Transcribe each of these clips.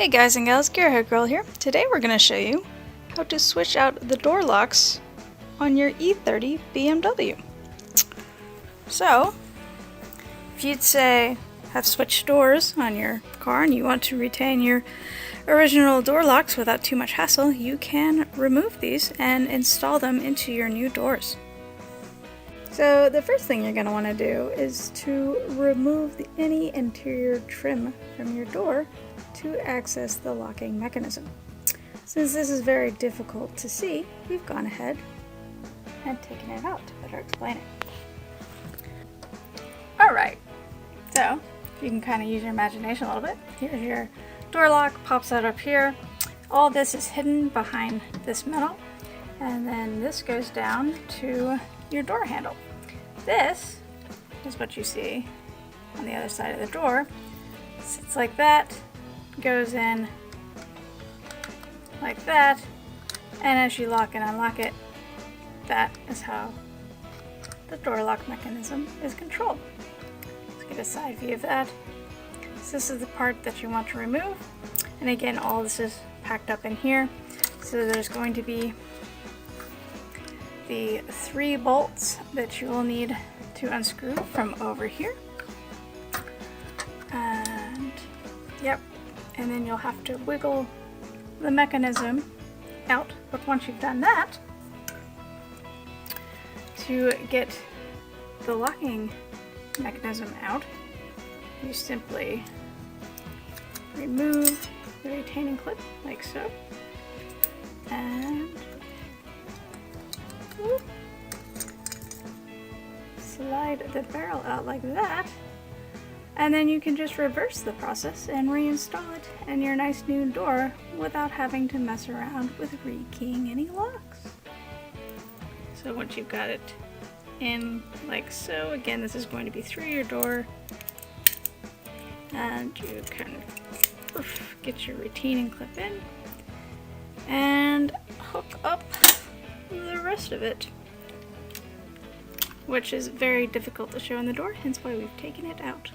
Hey guys and gals, Gearheadgirl here. Today we're going to show you how to switch out the door locks on your E30 BMW. So, if you'd say have switched doors on your car and you want to retain your original door locks without too much hassle, you can remove these and install them into your new doors. So the first thing you're going to want to do is to remove any interior trim from your door to access the locking mechanism. Since this is very difficult to see, we've gone ahead and taken it out to better explain it. Alright, so you can kind of use your imagination a little bit. Here's your door lock, pops out up here. All this is hidden behind this metal, and then this goes down to your door handle. This is what you see on the other side of the door. Sits like that, goes in like that, and as you lock and unlock it, that is how the door lock mechanism is controlled. Let's get a side view of that. So this is the part that you want to remove, and again, all this is packed up in here. So there's going to be the 3 bolts that you will need to unscrew from over here, and yep, and then you'll have to wiggle the mechanism out. But once you've done that, to get the locking mechanism out, you simply remove the retaining clip like so, and slide the barrel out like that, and then you can just reverse the process and reinstall it in your nice new door without having to mess around with rekeying any locks. So once you've got it in like so, again, this is going to be through your door, and you kind of get your retaining clip in and hook up the rest of it, which is very difficult to show in the door, hence why we've taken it out.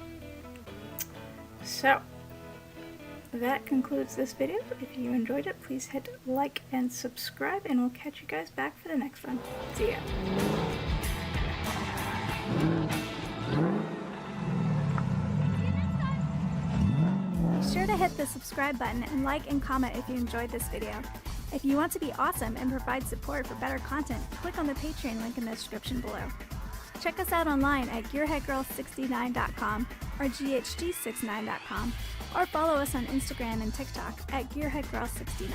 So that concludes this video. If you enjoyed it, please hit like and subscribe, and we'll catch you guys back for the next one. See ya. Be sure to hit the subscribe button and like and comment if you enjoyed this video. If you want to be awesome and provide support for better content, click on the Patreon link in the description below. Check us out online at gearheadgirl69.com or GHG69.com, or follow us on Instagram and TikTok at gearheadgirl69.